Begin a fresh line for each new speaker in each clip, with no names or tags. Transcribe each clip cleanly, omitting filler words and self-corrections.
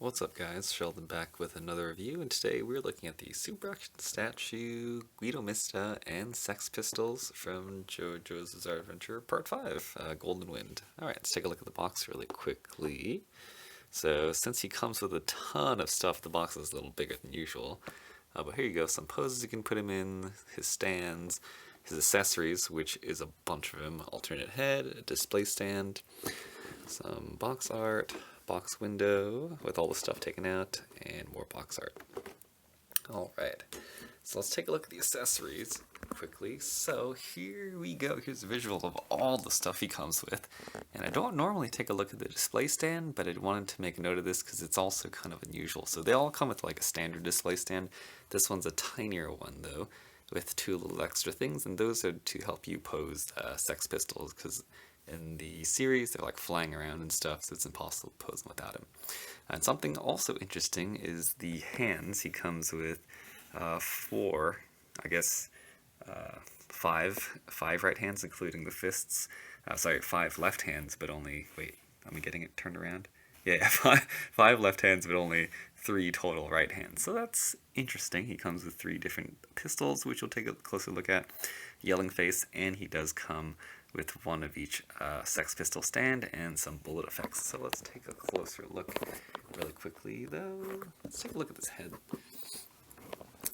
What's up guys, Sheldon back with another review, and today we're looking at the Super Action Statue, Guido Mista, and Sex Pistols from Jojo's Bizarre Adventure Part 5, Golden Wind. Alright, let's take a look at the box really quickly. So, since he comes with a ton of stuff, the box is a little bigger than usual. But here you go, some poses you can put him in, his stands, his accessories, which is a bunch of them, alternate head, a display stand, some box art, box window with all the stuff taken out, and more box art. Alright, so let's take a look at the accessories quickly. So here we go, here's a visual of all the stuff he comes with. And I don't normally take a look at the display stand, but I wanted to make a note of this because it's also kind of unusual. So they all come with like a standard display stand. This one's a tinier one though, with two little extra things, and those are to help you pose Sex Pistols, because in the series they're like flying around and stuff, so it's impossible to pose them without him. And something also interesting is the hands. He comes with four, I guess, five right hands, including the fists. Sorry, five left hands, but only, wait, am I getting it turned around? Yeah, five left hands, but only three total right hands. So that's interesting. He comes with three different pistols, which we'll take a closer look at. Yelling face, and he does come with one of each Sex Pistol stand and some bullet effects. So let's take a closer look really quickly, though. Let's take a look at this head.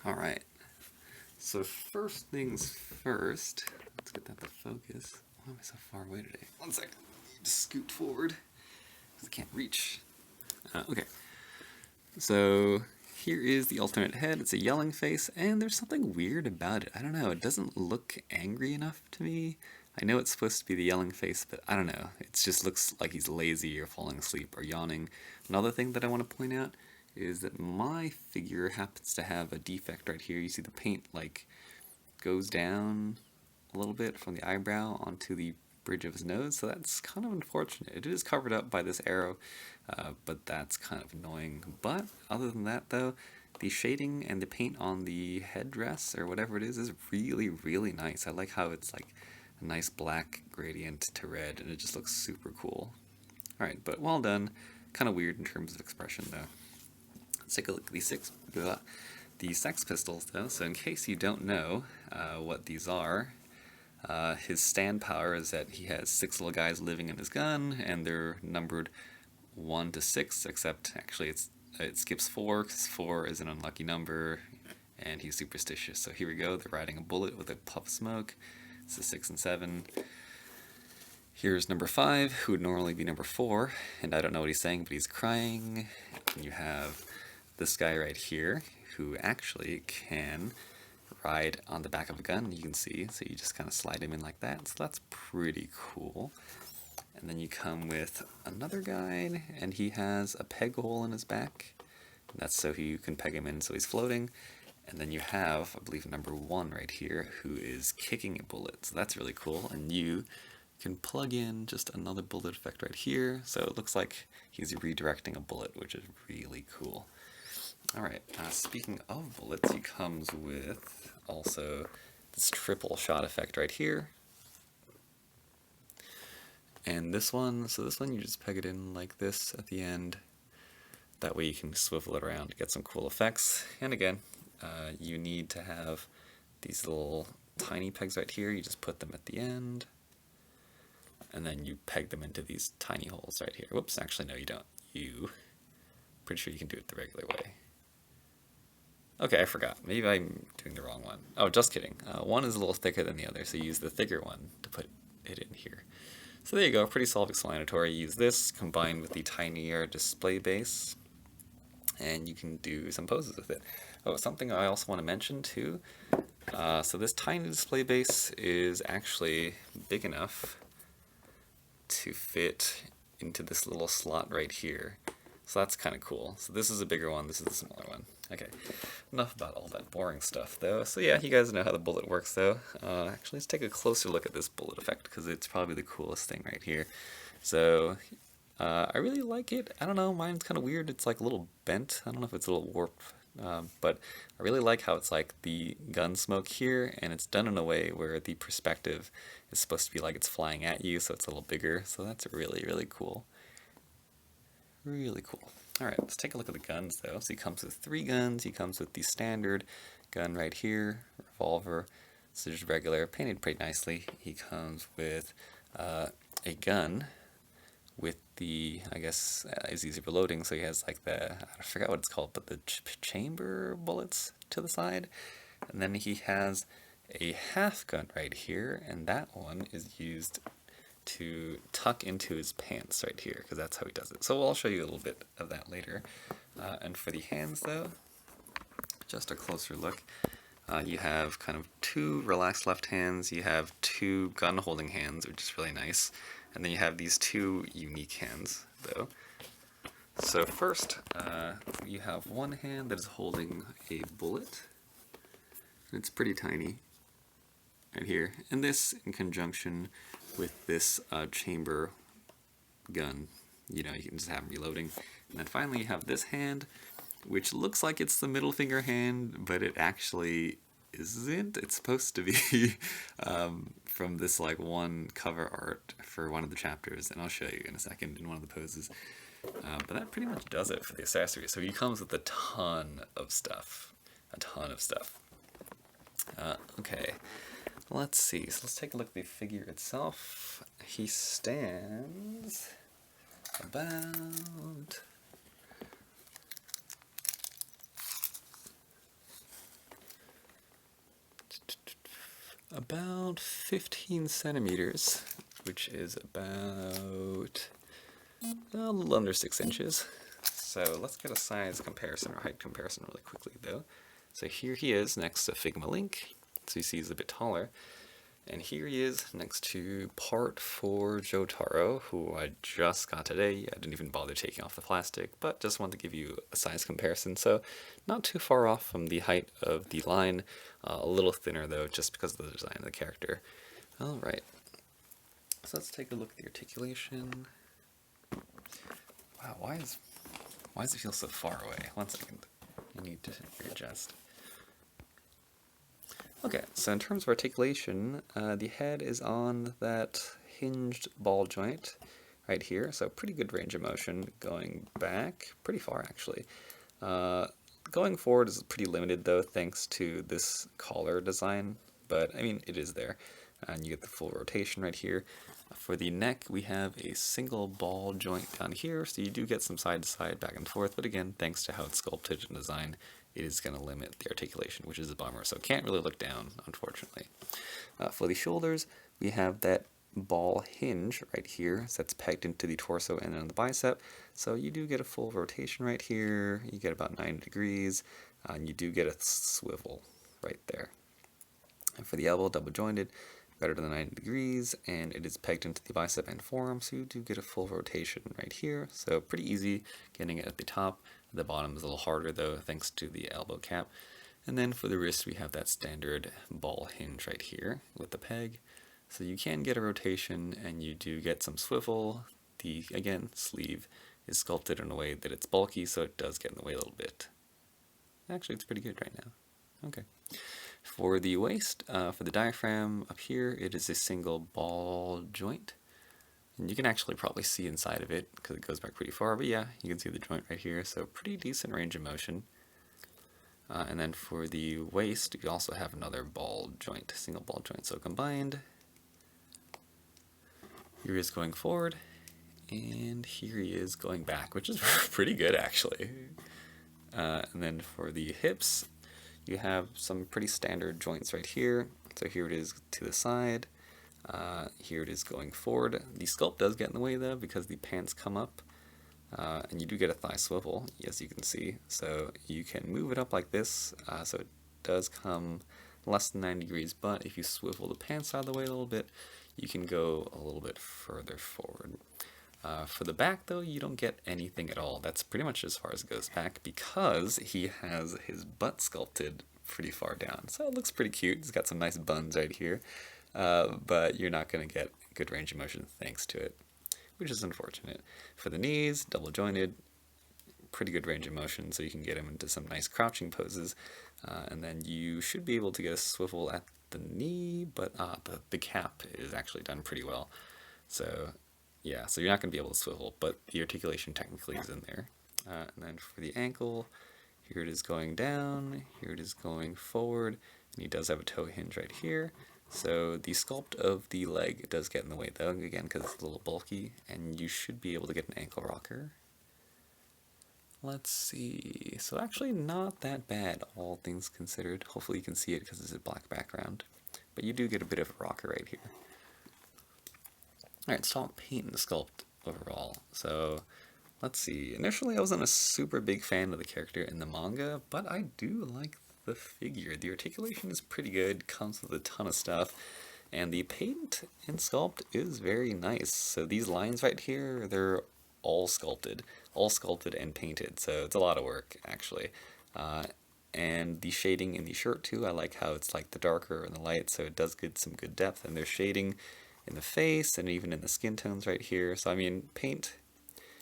Alright, so first things first, let's get that to focus. Why am I so far away today? 1 second, just scoot forward, because I can't reach. Okay, so here is the alternate head. It's a yelling face, and there's something weird about it. I don't know, it doesn't look angry enough to me. I know it's supposed to be the yelling face, but I don't know. It just looks like he's lazy or falling asleep or yawning. Another thing that I want to point out is that my figure happens to have a defect right here. You see the paint like goes down a little bit from the eyebrow onto the bridge of his nose, so that's kind of unfortunate. It is covered up by this arrow, but that's kind of annoying. But other than that though, the shading and the paint on the headdress or whatever it is really, really nice. I like how it's like a nice black gradient to red, and it just looks super cool. Alright, but well done. Kind of weird in terms of expression though. Let's take a look at the Sex Pistols though. So in case you don't know what these are, his stand power is that he has 6 little guys living in his gun, and they're numbered 1 to 6, except actually it skips 4, because 4 is an unlucky number, and he's superstitious. So here we go, they're riding a bullet with a puff of smoke. This is 6 and 7. Here's number 5, who would normally be number 4, and I don't know what he's saying, but he's crying. And you have this guy right here, who actually can ride on the back of a gun, you can see, so you just kind of slide him in like that, so that's pretty cool. And then you come with another guy, and he has a peg hole in his back, and that's so you can peg him in so he's floating. And then you have, I believe, number 1 right here, who is kicking a bullet, so that's really cool. And you can plug in just another bullet effect right here, so it looks like he's redirecting a bullet, which is really cool. Alright, speaking of bullets, he comes with also this triple shot effect right here. And this one, so this one you just peg it in like this at the end. That way you can swivel it around to get some cool effects. And again, you need to have these little tiny pegs right here. You just put them at the end, and then you peg them into these tiny holes right here. Whoops, actually no you don't. Pretty sure you can do it the regular way. Okay, I forgot. Maybe I'm doing the wrong one. Oh, just kidding. One is a little thicker than the other, so you use the thicker one to put it in here. So there you go, pretty self-explanatory. Use this combined with the tinier display base, and you can do some poses with it. Oh, something I also want to mention too. So this tiny display base is actually big enough to fit into this little slot right here. So that's kind of cool. So this is a bigger one, this is the smaller one. Okay, enough about all that boring stuff though. So yeah, you guys know how the bullet works though. Actually, let's take a closer look at this bullet effect, because it's probably the coolest thing right here. So I really like it. I don't know, mine's kind of weird. It's like a little bent. I don't know if it's a little warped, but I really like how it's like the gun smoke here, and it's done in a way where the perspective is supposed to be like it's flying at you, so it's a little bigger. So that's really, really cool. Really cool. Alright, let's take a look at the guns though. So he comes with 3 guns. He comes with the standard gun right here, revolver. So just regular, painted pretty nicely. He comes with a gun with the, I guess, is easy for loading, so he has like the, I forgot what it's called, but the chamber bullets to the side. And then he has a half gun right here, and that one is used to tuck into his pants right here, because that's how he does it. So I'll show you a little bit of that later. And for the hands though, just a closer look. You have kind of 2 relaxed left hands, you have 2 gun holding hands, which is really nice, and then you have these 2 unique hands though. So first, you have one hand that is holding a bullet. It's pretty tiny right here, and this in conjunction with this chamber gun, you know, you can just have them reloading. And then finally you have this hand, which looks like it's the middle finger hand, but it actually isn't. It's supposed to be from this like one cover art for one of the chapters, and I'll show you in a second in one of the poses. But that pretty much does it for the accessory. So he comes with a ton of stuff. Okay, let's see. So let's take a look at the figure itself. He stands about 15 centimeters, which is about a little under 6 inches. So let's get a size comparison or height comparison really quickly though. So here he is next to Figma Link, so you see he's a bit taller. And here he is next to Part 4 Jotaro, who I just got today. I didn't even bother taking off the plastic, but just wanted to give you a size comparison. So not too far off from the height of the line, a little thinner though, just because of the design of the character. Alright, so let's take a look at the articulation. Wow, why does it feel so far away? 1 second, I need to readjust. Okay, so in terms of articulation, the head is on that hinged ball joint right here, so pretty good range of motion. Going back, pretty far actually. Going forward is pretty limited though, thanks to this collar design, but I mean, it is there. And you get the full rotation right here. For the neck, we have a single ball joint down here, so you do get some side to side, back and forth, but again, thanks to how it's sculpted and designed, it is going to limit the articulation, which is a bummer, so can't really look down, unfortunately. For the shoulders, we have that ball hinge right here, so that's pegged into the torso and then the bicep, so you do get a full rotation right here, you get about 90 degrees, and you do get a swivel right there. And for the elbow, double jointed, better than 90 degrees, and it is pegged into the bicep and forearm, so you do get a full rotation right here, so pretty easy getting it at the top. The bottom is a little harder though, thanks to the elbow cap. And then for the wrist, we have that standard ball hinge right here with the peg. So you can get a rotation, and you do get some swivel. The, again, sleeve is sculpted in a way that it's bulky, so it does get in the way a little bit. Actually, it's pretty good right now. Okay. For the waist, for the diaphragm up here, it is a single ball joint. And you can actually probably see inside of it because it goes back pretty far, but yeah, you can see the joint right here, so pretty decent range of motion. And then for the waist, you also have another ball joint, single ball joint, so combined. Here he is going forward, and here he is going back, which is pretty good actually. And then for the hips, you have some pretty standard joints right here. So here it is to the side. Here it is going forward. The sculpt does get in the way though because the pants come up, and you do get a thigh swivel, as you can see. So you can move it up like this, so it does come less than 90 degrees, but if you swivel the pants out of the way a little bit, you can go a little bit further forward. For the back though, you don't get anything at all. That's pretty much as far as it goes back because he has his butt sculpted pretty far down. So it looks pretty cute. He's got some nice buns right here. But you're not going to get good range of motion thanks to it, which is unfortunate. For the knees, double jointed, pretty good range of motion, so you can get him into some nice crouching poses, and then you should be able to get a swivel at the knee, but the cap is actually done pretty well. So yeah, so you're not going to be able to swivel, but the articulation technically is in there. And then for the ankle, here it is going down, here it is going forward, and he does have a toe hinge right here. So the sculpt of the leg does get in the way though, again because it's a little bulky, and you should be able to get an ankle rocker. Let's see, so actually not that bad, all things considered. Hopefully you can see it because it's a black background, but you do get a bit of a rocker right here. Alright, let's talk paint and sculpt overall. So let's see, initially I wasn't a super big fan of the character in the manga, but I do like the figure. The articulation is pretty good, comes with a ton of stuff, and the paint and sculpt is very nice. So these lines right here, they're all sculpted and painted, so it's a lot of work actually. And the shading in the shirt too, I like how it's like the darker and the light, so it does get some good depth, and there's shading in the face and even in the skin tones right here. So I mean, paint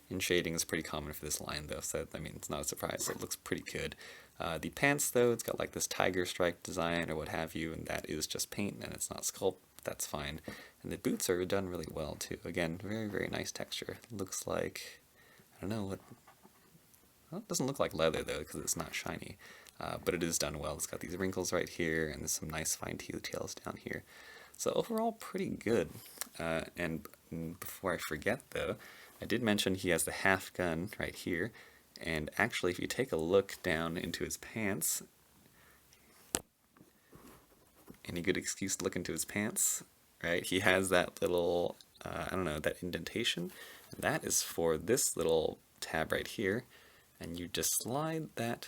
and shading is pretty common for this line though, so I mean, it's not a surprise. It looks pretty good. The pants though, it's got like this tiger stripe design or what have you, and that is just paint and it's not sculpt. That's fine. And the boots are done really well too. Again, very, very nice texture. Looks like, I don't know what, well, it doesn't look like leather though because it's not shiny, but it is done well. It's got these wrinkles right here and there's some nice fine details down here. So overall, pretty good. And before I forget though, I did mention he has the half gun right here, and actually if you take a look down into his pants, any good excuse to look into his pants, right? He has that little, I don't know, that indentation. And that is for this little tab right here, and you just slide that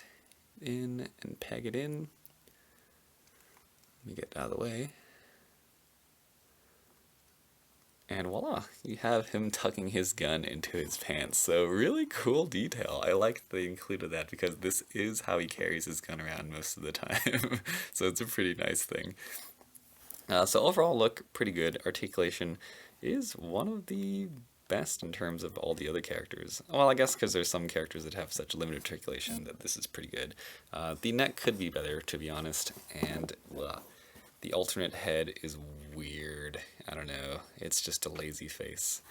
in and peg it in. Let me get out of the way. And voila, you have him tucking his gun into his pants. So really cool detail. I like that they included that because this is how he carries his gun around most of the time. So it's a pretty nice thing. So overall look pretty good. Articulation is one of the best in terms of all the other characters. Well, I guess because there's some characters that have such limited articulation that this is pretty good. The neck could be better, to be honest, and the alternate head is weird. I don't know. It's just a lazy face.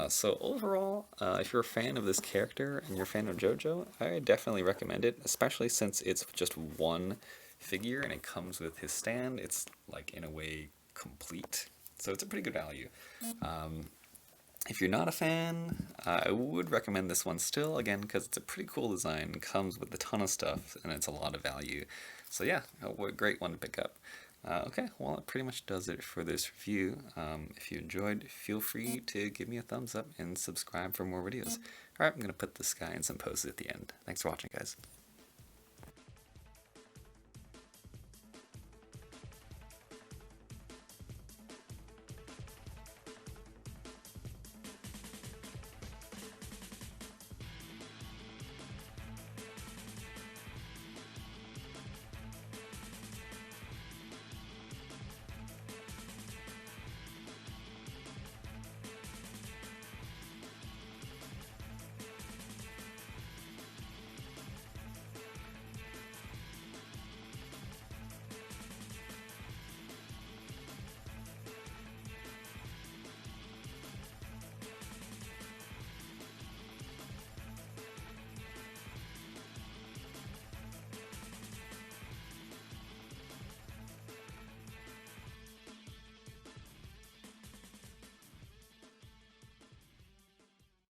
So overall, if you're a fan of this character and you're a fan of Jojo, I definitely recommend it, especially since it's just one figure and it comes with his stand. It's like in a way complete. So it's a pretty good value. If you're not a fan, I would recommend this one still, again, because it's a pretty cool design, comes with a ton of stuff, and it's a lot of value. So yeah, a great one to pick up. Okay, well, that pretty much does it for this review. If you enjoyed, feel free to give me a thumbs up and subscribe for more videos. Alright, I'm going to put this guy in some poses at the end. Thanks for watching, guys.